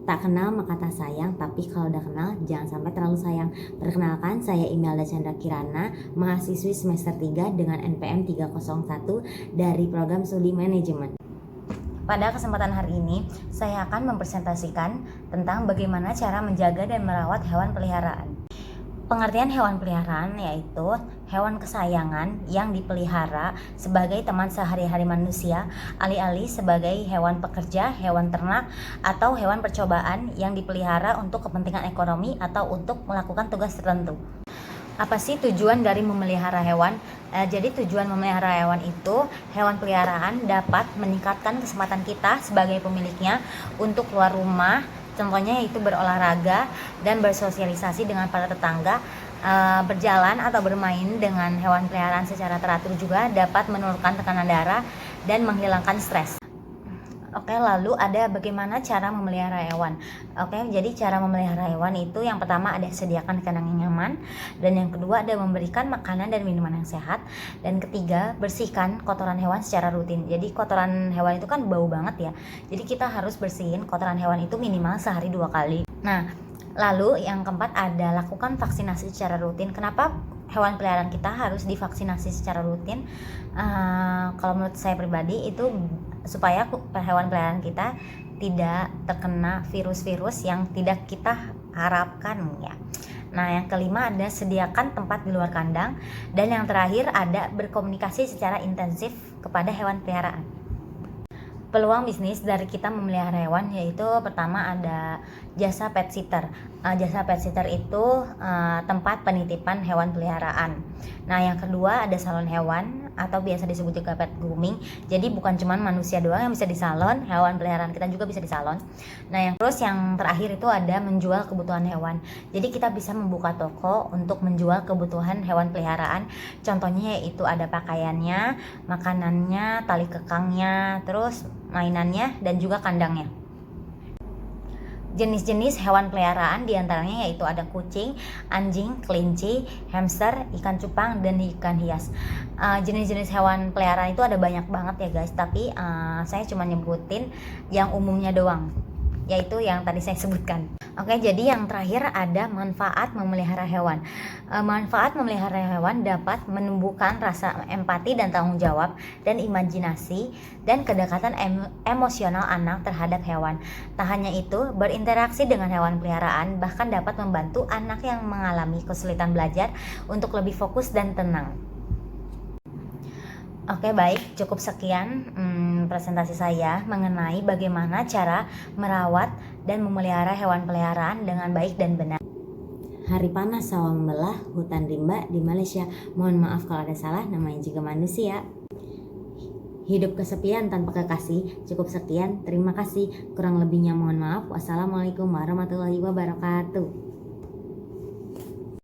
Tak kenal maka tak sayang, tapi kalau udah kenal jangan sampai terlalu sayang. Perkenalkan, saya Imelda Chandra Kirana, mahasiswi semester 3 dengan NPM 301 dari program studi manajemen. Pada kesempatan hari ini, saya akan mempresentasikan tentang bagaimana cara menjaga dan merawat hewan peliharaan. Pengertian hewan peliharaan yaitu hewan kesayangan yang dipelihara sebagai teman sehari-hari manusia, alih-alih sebagai hewan pekerja, hewan ternak, atau hewan percobaan yang dipelihara untuk kepentingan ekonomi atau untuk melakukan tugas tertentu. Apa sih tujuan dari memelihara hewan? Jadi tujuan memelihara hewan itu, hewan peliharaan dapat meningkatkan kesempatan kita sebagai pemiliknya untuk keluar rumah, contohnya yaitu berolahraga dan bersosialisasi dengan para tetangga. Berjalan atau bermain dengan hewan peliharaan secara teratur juga dapat menurunkan tekanan darah dan menghilangkan stres. Oke, lalu ada bagaimana cara memelihara hewan. Oke, jadi cara memelihara hewan itu yang pertama ada sediakan kandang yang nyaman, dan yang kedua ada memberikan makanan dan minuman yang sehat, dan ketiga bersihkan kotoran hewan secara rutin. Jadi kotoran hewan itu kan bau banget ya, jadi kita harus bersihin kotoran hewan itu minimal sehari 2 kali. Nah, lalu yang keempat ada lakukan vaksinasi secara rutin. Kenapa hewan peliharaan kita harus divaksinasi secara rutin? Kalau menurut saya pribadi itu supaya hewan peliharaan kita tidak terkena virus-virus yang tidak kita harapkan ya. Nah, yang kelima ada sediakan tempat di luar kandang, dan yang terakhir ada berkomunikasi secara intensif kepada hewan peliharaan. Peluang bisnis dari kita memelihara hewan yaitu pertama ada jasa pet sitter. Jasa pet sitter itu tempat penitipan hewan peliharaan. Nah, yang kedua ada salon hewan atau biasa disebut juga pet grooming. Jadi bukan cuma manusia doang yang bisa di salon, hewan peliharaan kita juga bisa di salon. Nah, yang terakhir itu ada menjual kebutuhan hewan. Jadi kita bisa membuka toko untuk menjual kebutuhan hewan peliharaan. Contohnya yaitu ada pakaiannya, makanannya, tali kekangnya, terus mainannya, dan juga kandangnya. Jenis-jenis hewan peliharaan diantaranya yaitu ada kucing, anjing, kelinci, hamster, ikan cupang, dan ikan hias. Jenis-jenis hewan peliharaan itu ada banyak banget ya guys, tapi saya cuma nyebutin yang umumnya doang, yaitu yang tadi saya sebutkan. Oke, jadi yang terakhir ada manfaat memelihara hewan. Manfaat memelihara hewan dapat menumbuhkan rasa empati dan tanggung jawab, dan imajinasi dan kedekatan emosional anak terhadap hewan. Tak hanya itu, berinteraksi dengan hewan peliharaan bahkan dapat membantu anak yang mengalami kesulitan belajar untuk lebih fokus dan tenang. Oke, baik, cukup sekian presentasi saya mengenai bagaimana cara merawat dan memelihara hewan peliharaan dengan baik dan benar. Hari panas sawah membelah, hutan rimba di Malaysia. Mohon maaf kalau ada salah, namanya juga manusia. Hidup kesepian tanpa kekasih. Cukup sekian, terima kasih. Kurang lebihnya mohon maaf. Wassalamualaikum warahmatullahi wabarakatuh.